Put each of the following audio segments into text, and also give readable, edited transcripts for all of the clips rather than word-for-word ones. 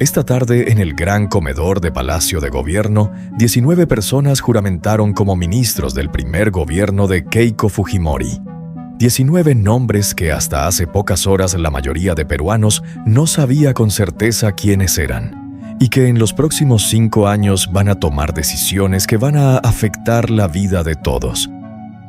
Esta tarde, en el gran comedor de Palacio de Gobierno, 19 personas juramentaron como ministros del primer gobierno de Keiko Fujimori. 19 nombres que hasta hace pocas horas la mayoría de peruanos no sabía con certeza quiénes eran, y que en los próximos 5 años van a tomar decisiones que van a afectar la vida de todos.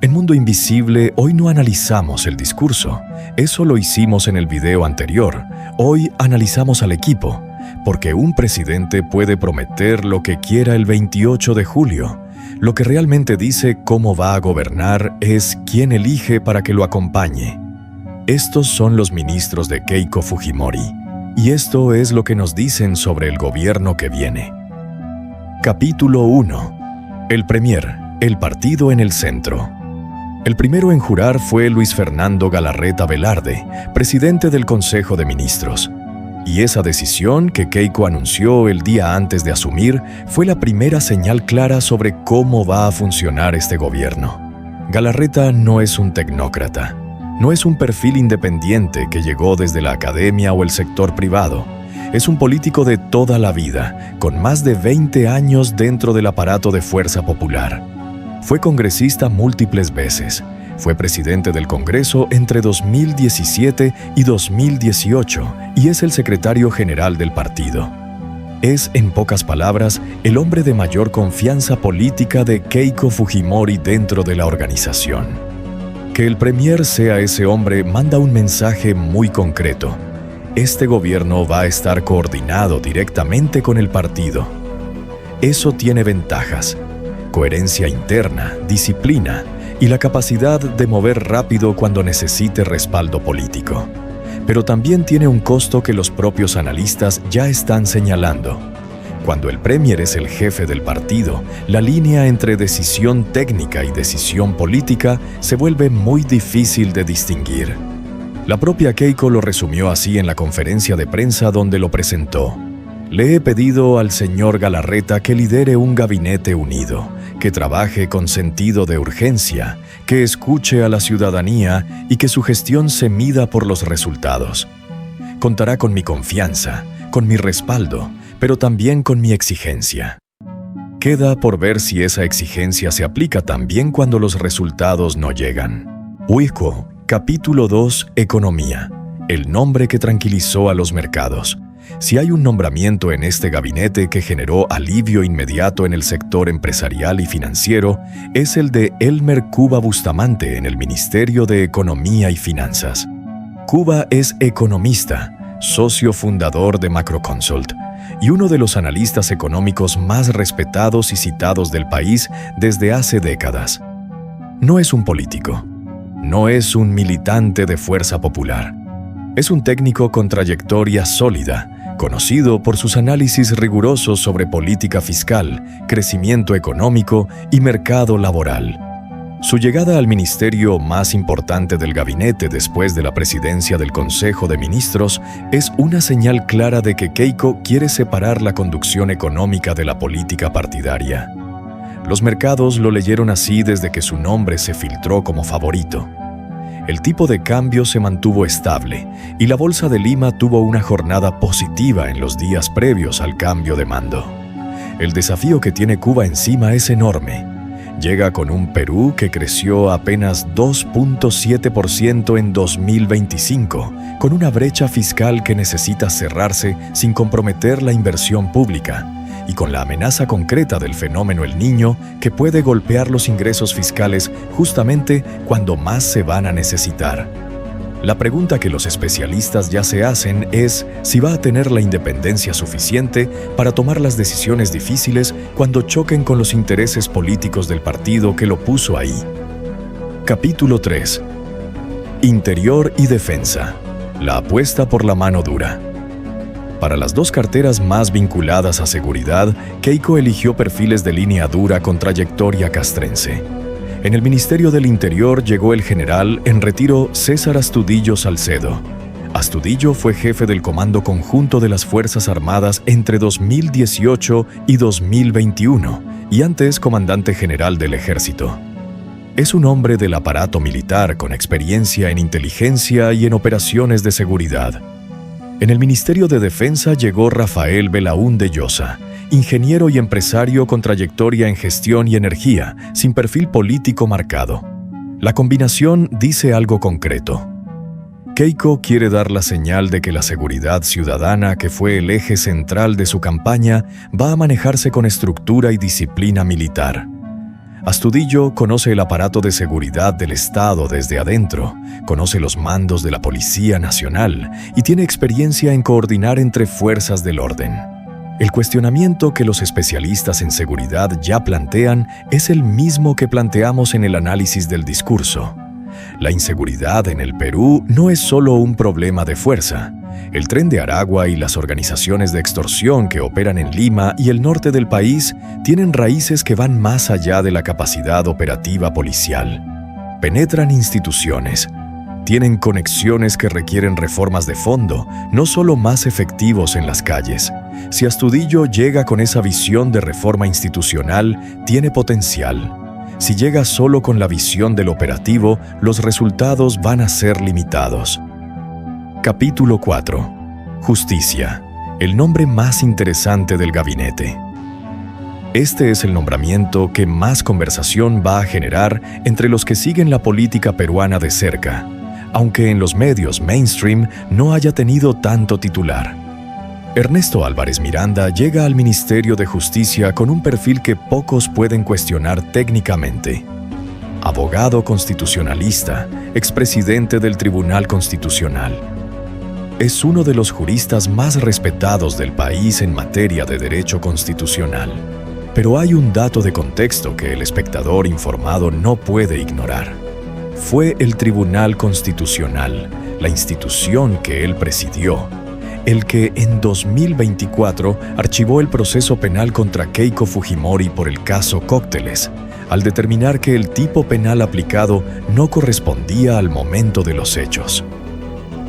En Mundo Invisible, hoy no analizamos el discurso. Eso lo hicimos en el video anterior. Hoy analizamos al equipo, porque un presidente puede prometer lo que quiera el 28 de julio. Lo que realmente dice cómo va a gobernar es quién elige para que lo acompañe. Estos son los ministros de Keiko Fujimori, y esto es lo que nos dicen sobre el gobierno que viene. Capítulo 1. El Premier, el partido en el centro. El primero en jurar fue Luis Fernando Galarreta Velarde, presidente del Consejo de Ministros. Y esa decisión que Keiko anunció el día antes de asumir fue la primera señal clara sobre cómo va a funcionar este gobierno. Galarreta no es un tecnócrata, no es un perfil independiente que llegó desde la academia o el sector privado. Es un político de toda la vida, con más de 20 años dentro del aparato de Fuerza Popular. Fue congresista múltiples veces. Fue presidente del Congreso entre 2017 y 2018 y es el secretario general del partido. Es, en pocas palabras, el hombre de mayor confianza política de Keiko Fujimori dentro de la organización. Que el Premier sea ese hombre manda un mensaje muy concreto. Este gobierno va a estar coordinado directamente con el partido. Eso tiene ventajas: coherencia interna, disciplina y la capacidad de mover rápido cuando necesite respaldo político. Pero también tiene un costo que los propios analistas ya están señalando. Cuando el Premier es el jefe del partido, la línea entre decisión técnica y decisión política se vuelve muy difícil de distinguir. La propia Keiko lo resumió así en la conferencia de prensa donde lo presentó. Le he pedido al señor Galarreta que lidere un gabinete unido, que trabaje con sentido de urgencia, que escuche a la ciudadanía y que su gestión se mida por los resultados. Contará con mi confianza, con mi respaldo, pero también con mi exigencia. Queda por ver si esa exigencia se aplica también cuando los resultados no llegan. Uico, capítulo 2, Economía. El nombre que tranquilizó a los mercados. Si hay un nombramiento en este gabinete que generó alivio inmediato en el sector empresarial y financiero, es el de Elmer Cuba Bustamante en el Ministerio de Economía y Finanzas. Cuba es economista, socio fundador de Macroconsult y uno de los analistas económicos más respetados y citados del país desde hace décadas. No es un político, no es un militante de Fuerza Popular. Es un técnico con trayectoria sólida, conocido por sus análisis rigurosos sobre política fiscal, crecimiento económico y mercado laboral. Su llegada al ministerio más importante del gabinete después de la presidencia del Consejo de Ministros es una señal clara de que Keiko quiere separar la conducción económica de la política partidaria. Los mercados lo leyeron así desde que su nombre se filtró como favorito. El tipo de cambio se mantuvo estable y la Bolsa de Lima tuvo una jornada positiva en los días previos al cambio de mando. El desafío que tiene Cuba encima es enorme. Llega con un Perú que creció apenas 2.7% en 2025, con una brecha fiscal que necesita cerrarse sin comprometer la inversión pública, y con la amenaza concreta del fenómeno El Niño que puede golpear los ingresos fiscales justamente cuando más se van a necesitar. La pregunta que los especialistas ya se hacen es si va a tener la independencia suficiente para tomar las decisiones difíciles cuando choquen con los intereses políticos del partido que lo puso ahí. Capítulo 3. Interior y Defensa. La apuesta por la mano dura. Para las dos carteras más vinculadas a seguridad, Keiko eligió perfiles de línea dura con trayectoria castrense. En el Ministerio del Interior llegó el general en retiro César Astudillo Salcedo. Astudillo fue jefe del Comando Conjunto de las Fuerzas Armadas entre 2018 y 2021 y antes comandante general del Ejército. Es un hombre del aparato militar con experiencia en inteligencia y en operaciones de seguridad. En el Ministerio de Defensa llegó Rafael Belaúnde Llosa, ingeniero y empresario con trayectoria en gestión y energía, sin perfil político marcado. La combinación dice algo concreto. Keiko quiere dar la señal de que la seguridad ciudadana, que fue el eje central de su campaña, va a manejarse con estructura y disciplina militar. Astudillo conoce el aparato de seguridad del Estado desde adentro, conoce los mandos de la Policía Nacional y tiene experiencia en coordinar entre fuerzas del orden. El cuestionamiento que los especialistas en seguridad ya plantean es el mismo que planteamos en el análisis del discurso. La inseguridad en el Perú no es solo un problema de fuerza. El Tren de Aragua y las organizaciones de extorsión que operan en Lima y el norte del país tienen raíces que van más allá de la capacidad operativa policial. Penetran instituciones. Tienen conexiones que requieren reformas de fondo, no solo más efectivos en las calles. Si Astudillo llega con esa visión de reforma institucional, tiene potencial. Si llega solo con la visión del operativo, los resultados van a ser limitados. Capítulo 4. Justicia. El nombre más interesante del gabinete. Este es el nombramiento que más conversación va a generar entre los que siguen la política peruana de cerca, aunque en los medios mainstream no haya tenido tanto titular. Ernesto Álvarez Miranda llega al Ministerio de Justicia con un perfil que pocos pueden cuestionar técnicamente. Abogado constitucionalista, expresidente del Tribunal Constitucional. Es uno de los juristas más respetados del país en materia de derecho constitucional. Pero hay un dato de contexto que el espectador informado no puede ignorar. Fue el Tribunal Constitucional, la institución que él presidió, el que en 2024 archivó el proceso penal contra Keiko Fujimori por el caso Cócteles, al determinar que el tipo penal aplicado no correspondía al momento de los hechos.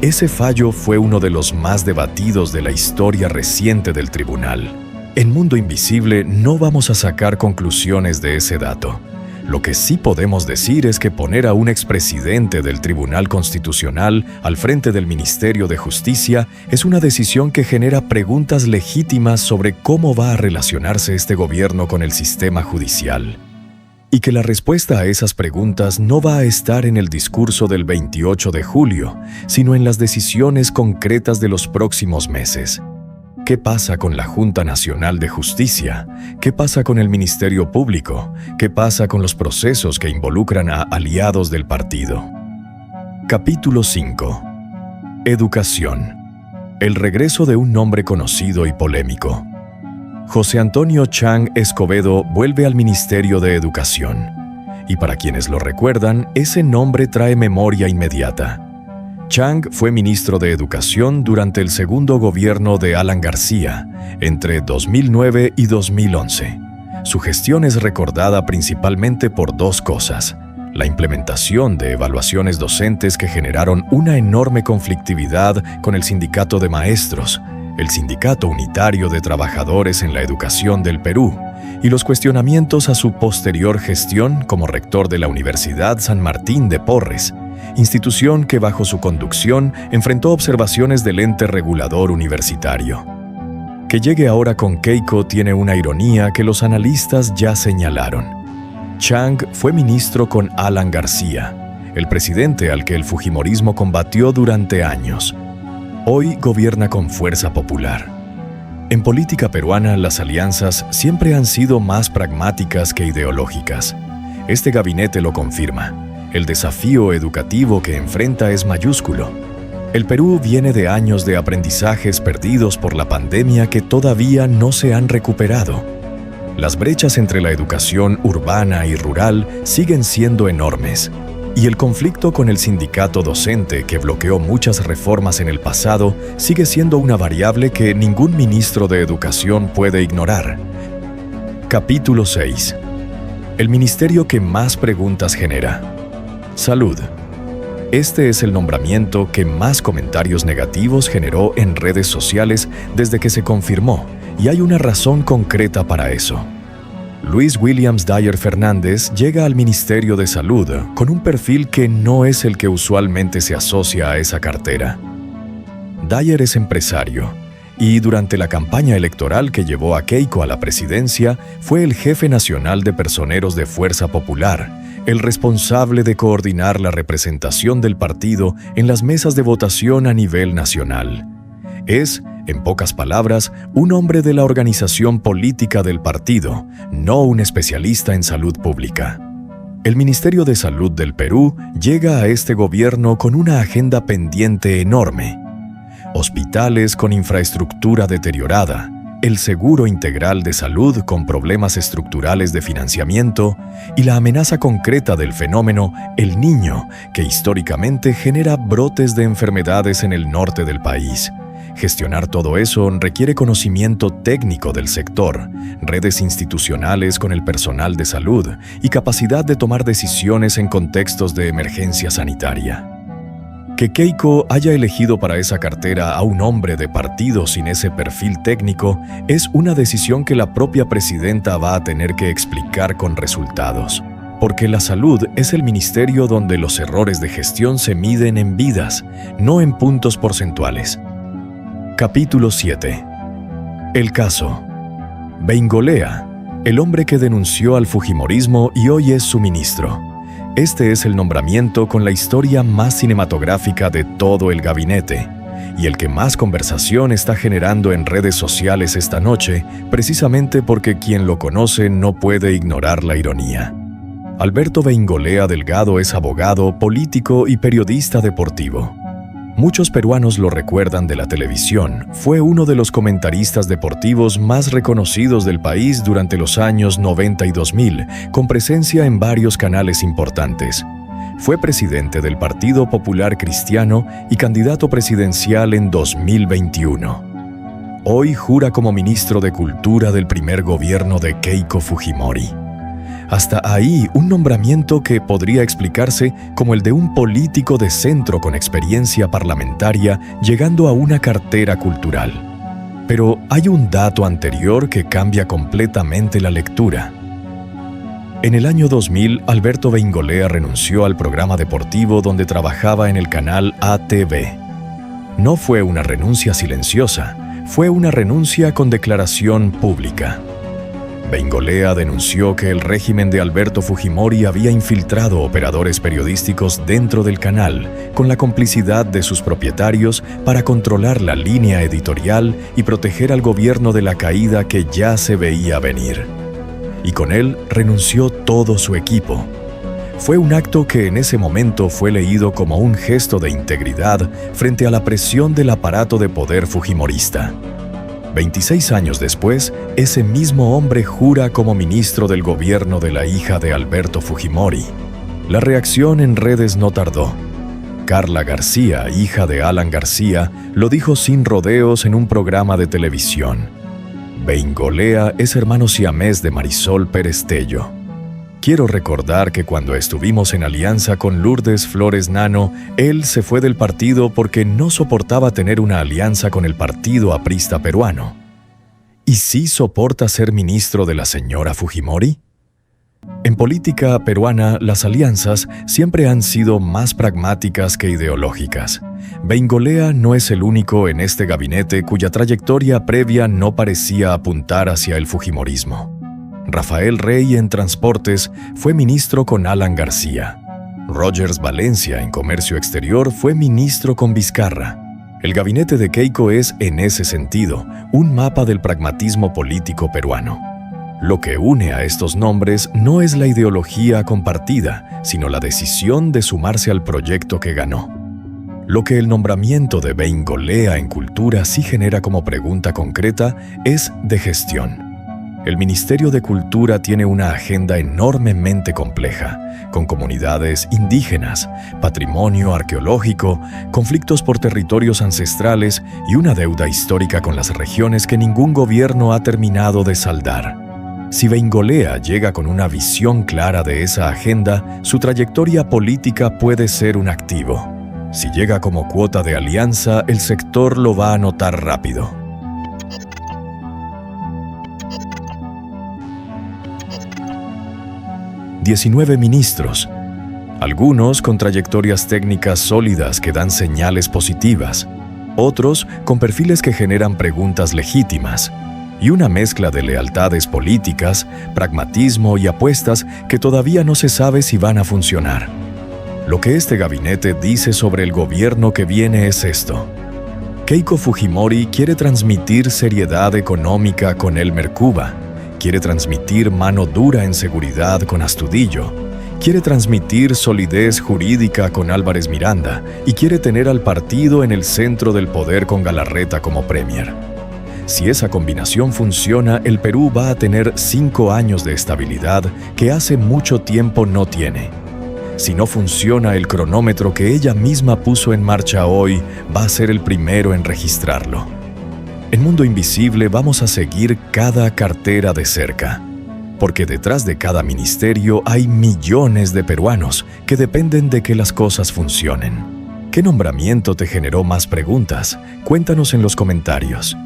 Ese fallo fue uno de los más debatidos de la historia reciente del tribunal. En Mundo Invisible no vamos a sacar conclusiones de ese dato. Lo que sí podemos decir es que poner a un expresidente del Tribunal Constitucional al frente del Ministerio de Justicia es una decisión que genera preguntas legítimas sobre cómo va a relacionarse este gobierno con el sistema judicial. Y que la respuesta a esas preguntas no va a estar en el discurso del 28 de julio, sino en las decisiones concretas de los próximos meses. ¿Qué pasa con la Junta Nacional de Justicia? ¿Qué pasa con el Ministerio Público? ¿Qué pasa con los procesos que involucran a aliados del partido? Capítulo 5. Educación. El regreso de un nombre conocido y polémico. José Antonio Chang Escobedo vuelve al Ministerio de Educación. Y para quienes lo recuerdan, ese nombre trae memoria inmediata. Chang fue ministro de Educación durante el segundo gobierno de Alan García, entre 2009 y 2011. Su gestión es recordada principalmente por dos cosas: la implementación de evaluaciones docentes que generaron una enorme conflictividad con el Sindicato de Maestros, el Sindicato Unitario de Trabajadores en la Educación del Perú, y los cuestionamientos a su posterior gestión como rector de la Universidad San Martín de Porres, institución que bajo su conducción enfrentó observaciones del ente regulador universitario. Que llegue ahora con Keiko tiene una ironía que los analistas ya señalaron. Chang fue ministro con Alan García, el presidente al que el fujimorismo combatió durante años. Hoy gobierna con Fuerza Popular. En política peruana, las alianzas siempre han sido más pragmáticas que ideológicas. Este gabinete lo confirma. El desafío educativo que enfrenta es mayúsculo. El Perú viene de años de aprendizajes perdidos por la pandemia que todavía no se han recuperado. Las brechas entre la educación urbana y rural siguen siendo enormes. Y el conflicto con el sindicato docente, que bloqueó muchas reformas en el pasado, sigue siendo una variable que ningún ministro de Educación puede ignorar. Capítulo 6. El ministerio que más preguntas genera. Salud. Este es el nombramiento que más comentarios negativos generó en redes sociales desde que se confirmó, y hay una razón concreta para eso. Luis Williams Dyer Fernández llega al Ministerio de Salud con un perfil que no es el que usualmente se asocia a esa cartera. Dyer es empresario y durante la campaña electoral que llevó a Keiko a la presidencia fue el jefe nacional de personeros de Fuerza Popular, el responsable de coordinar la representación del partido en las mesas de votación a nivel nacional. Es, en pocas palabras, un hombre de la organización política del partido, no un especialista en salud pública. El Ministerio de Salud del Perú llega a este gobierno con una agenda pendiente enorme: hospitales con infraestructura deteriorada, el seguro integral de salud con problemas estructurales de financiamiento y la amenaza concreta del fenómeno El Niño, que históricamente genera brotes de enfermedades en el norte del país. Gestionar todo eso requiere conocimiento técnico del sector, redes institucionales con el personal de salud y capacidad de tomar decisiones en contextos de emergencia sanitaria. Que Keiko haya elegido para esa cartera a un hombre de partido sin ese perfil técnico es una decisión que la propia presidenta va a tener que explicar con resultados, porque la salud es el ministerio donde los errores de gestión se miden en vidas, no en puntos porcentuales. Capítulo 7. El caso. Bengolea, el hombre que denunció al fujimorismo y hoy es su ministro. Este es el nombramiento con la historia más cinematográfica de todo el gabinete y el que más conversación está generando en redes sociales esta noche, precisamente porque quien lo conoce no puede ignorar la ironía. Alberto Bengolea Delgado es abogado, político y periodista deportivo. Muchos peruanos lo recuerdan de la televisión. Fue uno de los comentaristas deportivos más reconocidos del país durante los años 90 y 2000, con presencia en varios canales importantes. Fue presidente del Partido Popular Cristiano y candidato presidencial en 2021. Hoy jura como ministro de Cultura del primer gobierno de Keiko Fujimori. Hasta ahí, un nombramiento que podría explicarse como el de un político de centro con experiencia parlamentaria llegando a una cartera cultural. Pero hay un dato anterior que cambia completamente la lectura. En el año 2000, Alberto Bengolea renunció al programa deportivo donde trabajaba en el canal ATV. No fue una renuncia silenciosa, fue una renuncia con declaración pública. Bengolea denunció que el régimen de Alberto Fujimori había infiltrado operadores periodísticos dentro del canal con la complicidad de sus propietarios para controlar la línea editorial y proteger al gobierno de la caída que ya se veía venir. Y con él renunció todo su equipo. Fue un acto que en ese momento fue leído como un gesto de integridad frente a la presión del aparato de poder fujimorista. 26 años después, ese mismo hombre jura como ministro del gobierno de la hija de Alberto Fujimori. La reacción en redes no tardó. Carla García, hija de Alan García, lo dijo sin rodeos en un programa de televisión. Bengolea es hermano siamés de Marisol Pérez Tello. Quiero recordar que cuando estuvimos en alianza con Lourdes Flores Nano, él se fue del partido porque no soportaba tener una alianza con el Partido Aprista Peruano. ¿Y sí soporta ser ministro de la señora Fujimori? En política peruana, las alianzas siempre han sido más pragmáticas que ideológicas. Bengolea no es el único en este gabinete cuya trayectoria previa no parecía apuntar hacia el fujimorismo. Rafael Rey en Transportes fue ministro con Alan García. Rogers Valencia en Comercio Exterior fue ministro con Vizcarra. El gabinete de Keiko es, en ese sentido, un mapa del pragmatismo político peruano. Lo que une a estos nombres no es la ideología compartida, sino la decisión de sumarse al proyecto que ganó. Lo que el nombramiento de Bengolea en Cultura sí genera como pregunta concreta es de gestión. El Ministerio de Cultura tiene una agenda enormemente compleja, con comunidades indígenas, patrimonio arqueológico, conflictos por territorios ancestrales y una deuda histórica con las regiones que ningún gobierno ha terminado de saldar. Si Bengolea llega con una visión clara de esa agenda, su trayectoria política puede ser un activo. Si llega como cuota de alianza, el sector lo va a notar rápido. 19 ministros, algunos con trayectorias técnicas sólidas que dan señales positivas, otros con perfiles que generan preguntas legítimas, y una mezcla de lealtades políticas, pragmatismo y apuestas que todavía no se sabe si van a funcionar. Lo que este gabinete dice sobre el gobierno que viene es esto: Keiko Fujimori quiere transmitir seriedad económica con Elmer Cuba, quiere transmitir mano dura en seguridad con Astudillo, quiere transmitir solidez jurídica con Álvarez Miranda y quiere tener al partido en el centro del poder con Galarreta como premier. Si esa combinación funciona, el Perú va a tener 5 años de estabilidad que hace mucho tiempo no tiene. Si no funciona, el cronómetro que ella misma puso en marcha hoy va a ser el primero en registrarlo. En Mundo Invisible vamos a seguir cada cartera de cerca, porque detrás de cada ministerio hay millones de peruanos que dependen de que las cosas funcionen. ¿Qué nombramiento te generó más preguntas? Cuéntanos en los comentarios.